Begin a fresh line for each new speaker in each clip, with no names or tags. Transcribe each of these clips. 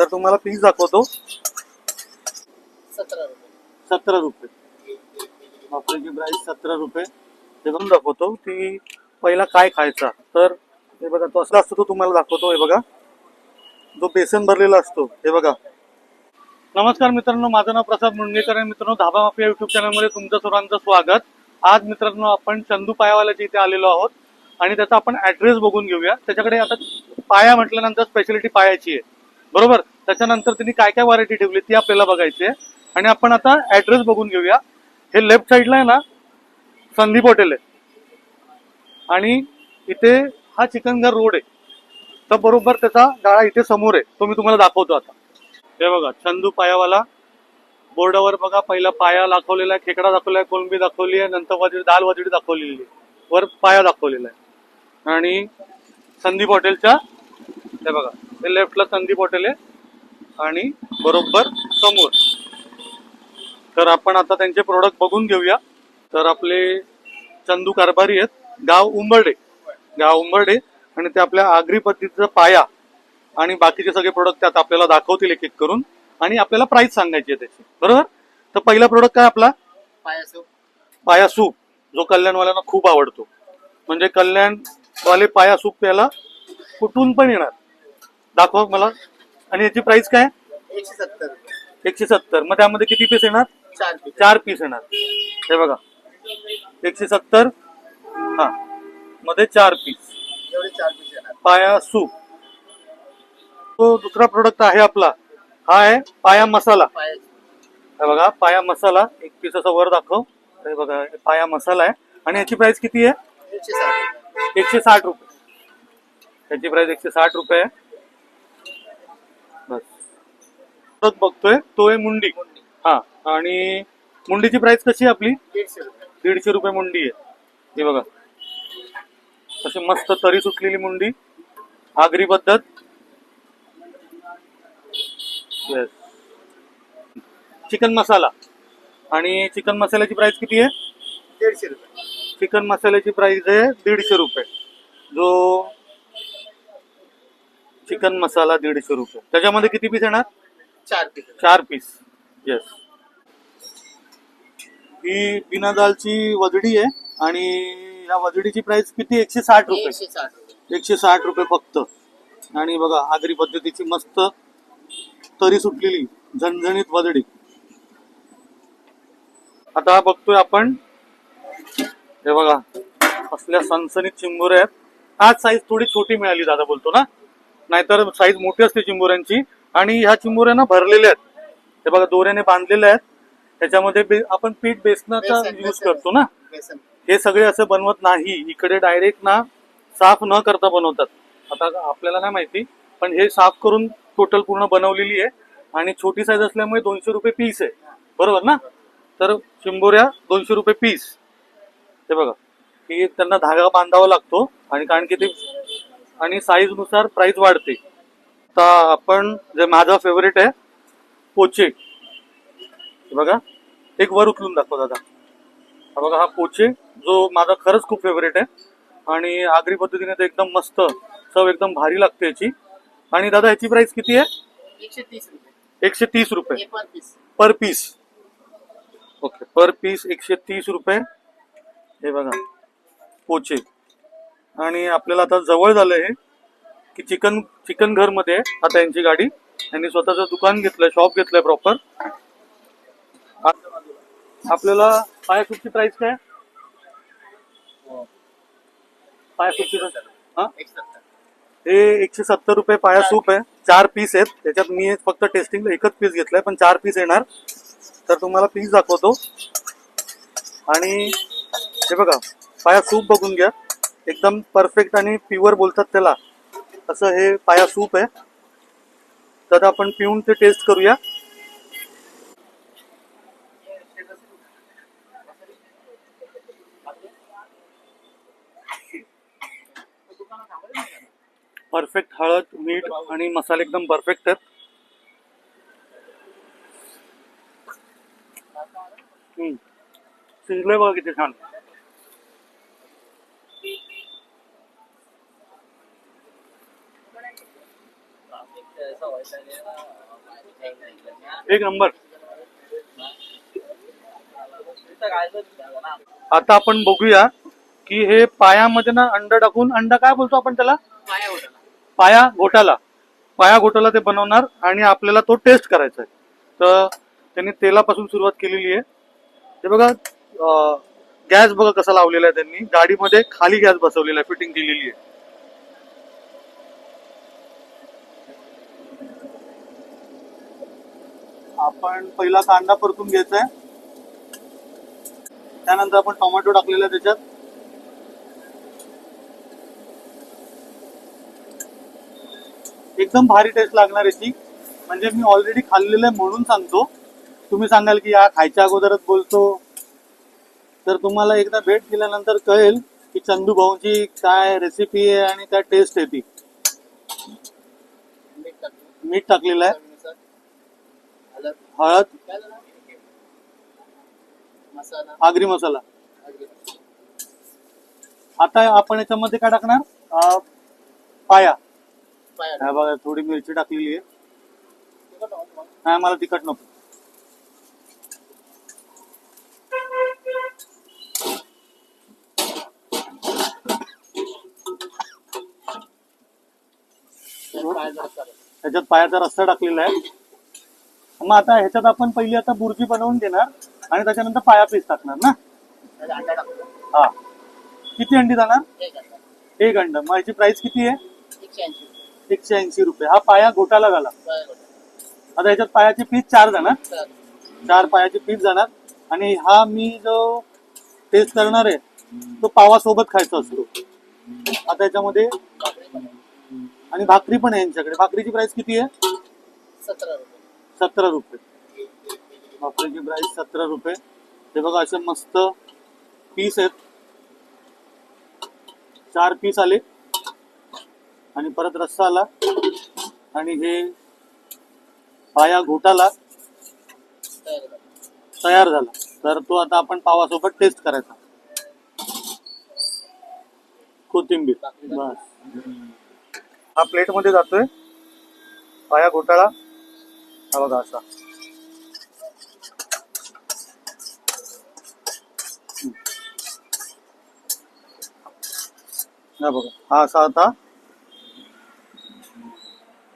तर तुम्हाला पीस दाखवतो.
17 रुपये.
17 रुपये आपल्याची प्राइस 17 रुपये. ते पण दाखवतो की पहिला काय खायचा. तर हे बघा तो असला असतो तो तुम्हाला दाखवतो. हे बघा जो बेसन भरलेला असतो. हे बघा. नमस्कार मित्रांनो, माझं नाव प्रसाद मुंडेकर आहे. मित्रांनो, धाबा माफिया युट्यूब चॅनलमध्ये तुमचं सर्वांचं स्वागत. आज मित्रांनो आपण चंदू पायावाल्याच्या इथे आलेलो आहोत आणि त्याचा आपण ऍड्रेस बघून घेऊया. त्याच्याकडे आता पाया म्हटल्यानंतर स्पेशालिटी पायाची आहे, बरोबर. त्याच्यानंतर त्यांनी काय काय व्हरायटी ठेवली ती आपल्याला बघायची आहे आणि आपण आता ऍड्रेस बघून घेऊया. हे लेफ्ट साईडला आहे ना संदीप हॉटेल आहे आणि इथे हा चिकनघर रोड आहे. तर बरोबर त्याचा गाळा इथे समोर आहे, तो मी तुम्हाला दाखवतो आता. हे बघा चंदू पायावाला बोर्डावर बघा, पहिला पाया दाखवलेला आहे, खेकडा दाखवलेला आहे, कोलंबी दाखवली आहे, नंतर वजडी दाल वजडी दाखवलेली आहे, वर पाया दाखवलेला आहे. आणि संदीप हॉटेलच्या हे बघा हे लेफ्टला संदीप हॉटेल आहे आणि बरोबर समोर. तर आपण आता त्यांचे प्रोडक्ट बघून घेऊया. तर आपले चंदू कारभारी आहेत, गाव उंबर्डे आणि ते आपल्या आगरी पद्धतीचा पाया आणि बाकीचे सगळे प्रोडक्ट त्यात आपल्याला दाखवतील एक एक करून आणि आपल्याला प्राइस सांगायची आहे त्याची, बरोबर. तर पहिला प्रोडक्ट काय आपला पाया सूप, जो कल्याणवाल्यांना खूप आवडतो. म्हणजे कल्याणवाले पाया सूप प्यायला कुठून पण येणार. दाखवा मला. आणि याची प्राइस काय?
170.
170. मग त्यामध्ये किती पीस येणार? 4 पीस येणार. हे बघा 170 हा मध्ये 4 पीस
एवढे 4 पीस येणार.
पाया सूप. तो दुसरा प्रोडक्ट आहे आपला, हा आहे पाया मसाला. हे बघा पाया मसाला, एक पीस असं वर दाखव. हे बघा पाया मसाला आहे आणि याची प्राइस किती आहे? 160 रुपये. त्याची प्राइस 160 रुपये आहे. बस प्रोडक्ट बघतोय तो आहे मुंडी. हा आणि मुंडीची प्राइस कशी आहे आपली?
150 रुपये.
150 रुपये मुंडी आहे. हे बघा अशी मस्त तरी सुटलेली मुंडी, आगरी पद्धत. येस. चिकन मसाला आणि चिकन मसाल्याची प्राइस किती आहे?
150 रुपये.
चिकन मसाल्याची प्राइस आहे 150 रुपये. जो चिकन मसाला 150 रुपये. त्याच्यामध्ये किती पीस येणार?
4 पीस.
4 पीस. येस. ही बिना दालची वजडी आहे आणि या वजडीची प्राइस किती? 160 रुपये.
160 रुपये.
160 रुपये फक्त. आणि बघा आगरी पद्धतीची मस्त तरी सुटलेली झणझणीत वजडी. आता बघतोय आपण. हे बघा असल्या सणसणीत चिंबोऱ्या आहेत. आज साईज थोडी छोटी मिळाली दादा बोलतो ना, नाहीतर साईज मोठी असते चिंबोऱ्यांची. आणि ह्या चिंबोऱ्या ना भरलेल्या आहेत. हे बघा दोऱ्याने बांधलेल्या आहेत. त्याच्यामध्ये आपण पीठ बेसनाचा यूज करतो ना.
बेसन.
हे सगळे असं बनवत नाही, इकडे डायरेक्ट ना साफ न करता बनवतात. आता आपल्याला नाही माहिती, पण हे साफ करून टोटल पूर्ण बनवलेली आहे. आणि छोटी साईज असल्यामुळे 200 रुपये पीस आहे, बरोबर ना. तर चिंबोऱ्या 200 रुपये पीस. हे बघा की त्यांना धागा बांधावा लागतो आणि कारण की ते आणि साईज नुसार प्राइस वाढते. आता आपण जे माझा फेवरेट आहे पोचे. हे बघा एक वर उचलून दाखव दादा. हा बघा हा पोचे जो माझा खरंच खूप फेवरेट आहे आणि आगरी पद्धतीने ते एकदम मस्त चव एकदम भारी लागते याची. आणि दादा याची प्राइस किती आहे?
130 रुपये.
130 रुपये
पर पीस.
पर पीस. ओके पर पीस 130 रुपये. हे बघा पोचे. आणि आपल्याला आता जवळ झालंय हे की चिकन घर मध्ये आता यांची गाडी, यांनी स्वतःचं दुकान घेतलंय, शॉप घेतलंय प्रॉपर. आपल्याला पाया सूपची प्राइस काय? पाया सूपची हा
170.
हे 170 रुपये पाया सूप आहे. 4 पीस आहेत त्याच्यात. मी फक्त टेस्टिंगला एकच पीस घेतलाय, पण 4 पीस येणार. तर तुम्हाला पीस दाखवतो. आणि हे बघा पाया सूप बघून घ्या, एकदम परफेक्ट आणि प्युअर बोलतात त्याला, असं हे पाया सूप आहे. तर आपण पिऊन ते टेस्ट करूया. परफेक्ट हळद मीठ आणि मसाले एकदम परफेक्ट आहेत. शिजलंय बघा किती छान. एक नंबर. आता आपण बघूया की हे पायामध्ये ना अंडा टाकून, अंडा काय बोलतो आपण त्याला,
पाया होता ना.
पाया घोटाला ते बनवणार आणि आपल्याला तो टेस्ट करायचा आहे. तर त्यांनी तेलापासून सुरुवात केलेली आहे. ते बघा गॅस बघा कसा लावलेला आहे त्यांनी, गाडीमध्ये खाली गॅस बसवलेला आहे, फिटिंग केलेली आहे. आपण पहिला कांदा परतून घ्यायचा आहे, त्यानंतर आपण टोमॅटो टाकलेला आहे त्याच्यात. एकदम भारी टेस्ट लागणार याची, म्हणजे मी ऑलरेडी खाल्लेलं आहे म्हणून सांगतो. तुम्ही सांगाल की या खायच्या अगोदरच बोलतो, तर तुम्हाला एकदा भेट दिल्यानंतर कळेल की चंदू भाऊची काय रेसिपी आहे आणि काय टेस्ट आहे ती.
मीठ टाकतो.
मीठ टाकलेलं आहे,
चवीनुसार. हळद.
हळद,
काय झालं? मसाला.
आगरी मसाला.
आगरी.
आता आपण याच्यामध्ये काय टाकणार, पाया.
पाया.
हा बघा थोडी मिरची टाकलेली आहे.
तिखट नको तुम्हाला?
नाही मला तिखट नको.
पाया जरा चालेल.
त्याच्यात पायाचा रस्सा टाकलेला आहे. मग आता ह्याच्यात आपण पहिली आता बुर्जी बनवून घेणार आणि त्याच्यानंतर पाया पीस टाकणार ना.
त्याला अंडा टाकतो.
हा, किती अंडी जाणार?
एक अंडा.
एक अंड. मग याची प्राइस किती आहे?
180.
180 रुपये. हा पाया घोटाला घाला.
पाया होता.
आता याच्यात पायाचे पीस 4 जाणार,
चालेल.
4 पायाचे पीस जाणार. आणि हा मी जो टेस्ट करणार आहे तो पावासोबत खायचा असतो. आता याच्यामध्ये
भाकरी पण आहे.
आणि भाकरी पण आहे यांच्याकडे. भाकरीची प्राइस किती आहे?
17 रुपये.
17 रुपये. भाकरीची प्राइस 17 रुपये. हे बघा असे मस्त पीस आहेत, 4 पीस आले आणि परत रस्सा आला आणि हे पाया घोटाला
तयार झाला.
तयार झाला. तर तो आता आपण पावासोबत टेस्ट करायचा. कोथिंबीर बस. हा प्लेट मध्ये जातोय पाया घोटाळा. हा बघा असा. हा बघा हा असा आता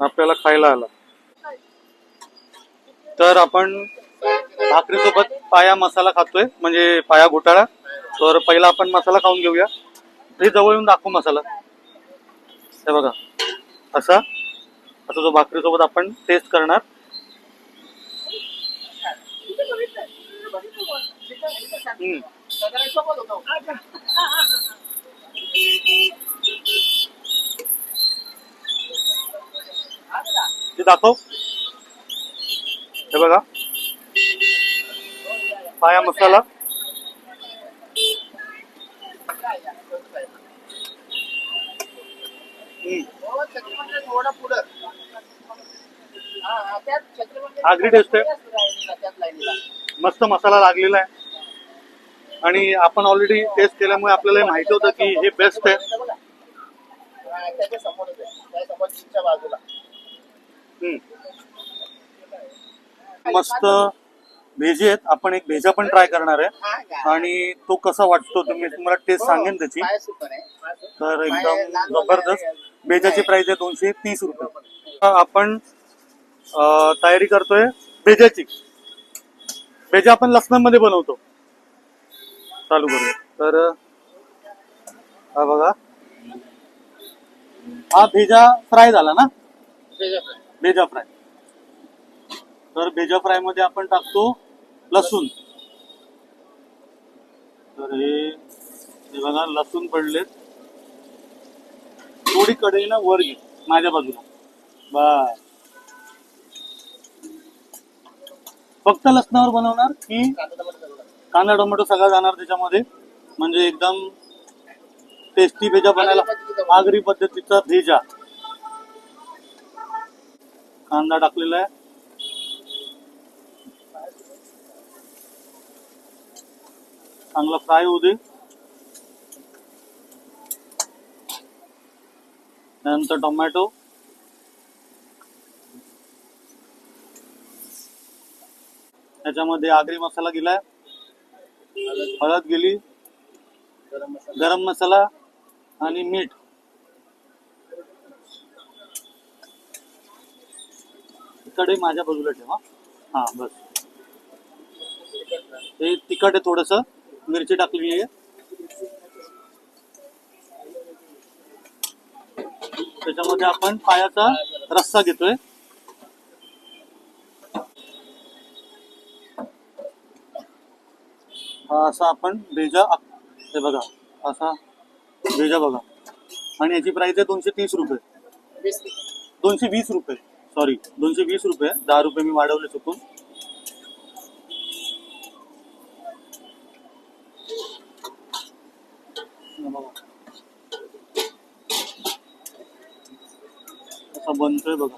आपल्याला खायला आला. तर आपण भाकरीसोबत पाया मसाला खातोय, म्हणजे पाया घोटाळा. तर पहिला आपण मसाला खाऊन घेऊया. हे जवळ येऊन दाखवू मसाला. हे बघा असा असा जो भाकरीसोबत आपण टेस्ट करणार.
सगळ्यांना सोबत होतो.
ते दाखव. हे बघा पाया मसाला.
हो, छत्रपती थोडा पुढं. हा, त्यात छत्रपती
आगरी टेस्ट आहे.
त्यात लाईनीला.
मस्त मसाला लागलेला आहे आणि आपण ऑलरेडी टेस्ट केल्यामुळे आपल्याला माहिती होतं की हे बेस्ट आहे.
हा, त्याच्या समोरच आहे. त्या समोर चीनच्या बाजूला.
मस्त भेजे आहेत. आपण एक भेजा पण ट्राय करणार आहे
हा, गा.
आणि तो कसा वाटतो तुम्ही तुम्हाला टेस्ट सांगेन त्याची.
पाय सुपर आहे.
तर
पाय
एकदम
लाल
जबरदस्त.
वगैरे.
भेजाची प्राइस आहे 230 रुपये. आपण तयारी करतोय भेजाची. भेजा आपण लसणामध्ये बनवतो. चालू करू. तर हा बघा हा भेजा फ्राय झाला ना. भेजा फ्राय. तर भेजा फ्राय मध्ये आपण टाकतो लसूण. तर हे बघा लसूण पडलेत. थोडी कढईला वर घे माझ्या बाजूला. बस. फक्त लसणावर बनवणार की कांदा टोमॅटो सगळा जाणार त्याच्यामध्ये, म्हणजे एकदम टेस्टी भेजा बनायला. आगरी पद्धतीचा भेजा. कांदा टाकलेला आहे. चांगला फ्राय होऊ दे. त्यानंतर टोमॅटो त्याच्यामध्ये आगरी मसाला गेलाय, हळद गेली,
गरम मसाला,
गरम मसाला आणि मीठ. तिकडे माझ्या बाजूला ठेवा. हा बस. हे तिखट आहे, थोडस मिरची टाकली आहे. त्याच्यामध्ये आपण पायाचा रस्सा घेतोय. हा असा आपण भेजा, हे बघा असा भेजा बघा. आणि याची प्राइस आहे 230 रुपये. 220 रुपये, सॉरी 220 रुपये, 10 रुपये मी वाढवले चुकून. असा बनतोय बघा.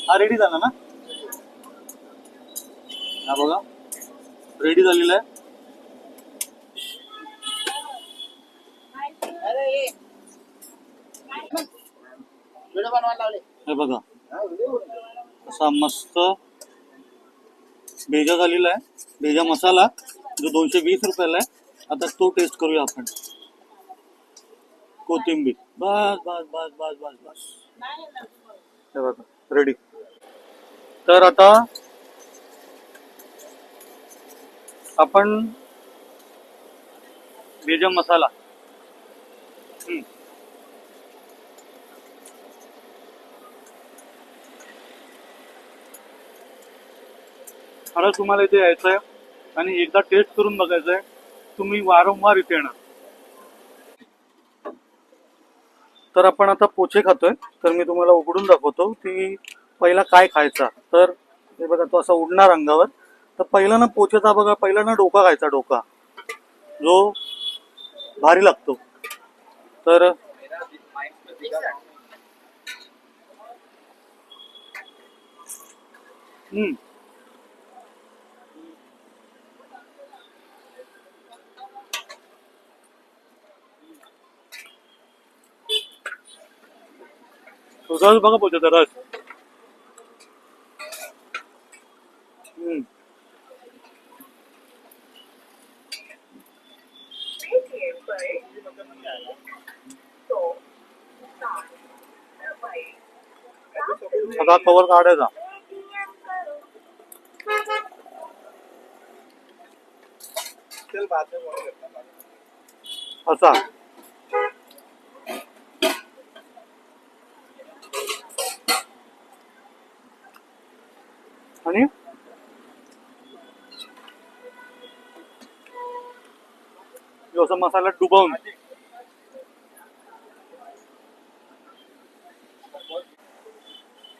हा रेडी झाला ना? हा बघा रेडी झालेला आहे.
अरे ये व्हिडिओ बनवायला लावले.
हे बघा
हा, व्हिडिओ
असा मस्त भेजा झालेला आहे. भेजा मसाला जो 220 रुपयाला आहे. आता तो टेस्ट करूया आपण. कोथिंबीर, बस बस बस बस बस बस. हे बघा रेडी. तर आता आपण भेजा मसाला, खरंच तुम्हाला इथे यायचं आहे आणि एकदा टेस्ट करून बघायचं आहे. तुम्ही वारंवार इथे येणार. तर आपण आता पोचे खातोय. तर मी तुम्हाला उघडून दाखवतो की पहिला काय खायचा. तर हे बघा तो असा उडणार अंगावर. तर पहिला ना पोचेचा बघा, पहिला ना डोका खायचा. डोका जो भारी लागतो. तर रस बघा पोचेचा रस. आता कवर काढायचा. असा आणि जसं मसाल्यात डुबवून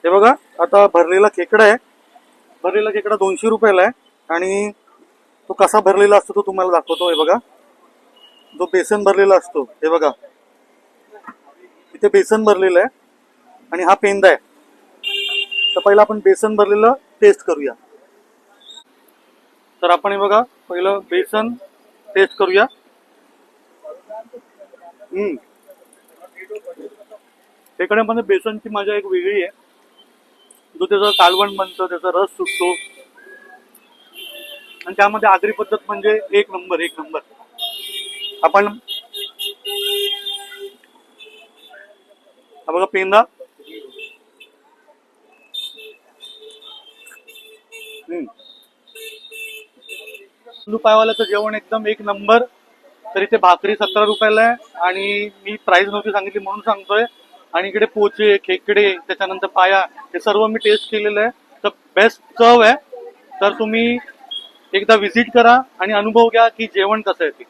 हे बघा. आता भरलेला खेकडा आहे. भरलेला खेकडा 200 रुपयाला आहे. आणि तो कसा भरलेला असतो तो तुम्हाला दाखवतो. हे बघा जो बेसन भरलेला असतो. हे बघा इथे बेसन भरलेलं आहे आणि हा पेंदा आहे. तर पहिला आपण बेसन भरलेलं टेस्ट करूया. तर आपण हे बघा पहिलं बेसन टेस्ट करूया. खेकड्यामध्ये बेसनची मजा एक वेगळी आहे. जो त्याचं कालवण बनतं, त्याचा रस सुटतो आणि त्यामध्ये आगरी पद्धत म्हणजे एक नंबर, एक नंबर. आपण हा बघा पेंदा. पायवाल्याचं जेवण एकदम एक नंबर. तर इथे भाकरी 17 रुपयाला आहे आणि मी प्राइस नव्हती सांगितली म्हणून सांगतोय. आणि इकडे पोचे, खेकडे, त्याच्यानंतर पाया, हे सर्व मी टेस्ट केलेलं आहे. तर बेस्ट चव आहे. तर तुम्ही एकदा व्हिजिट करा आणि अनुभव घ्या की जेवण कसं आहे ते.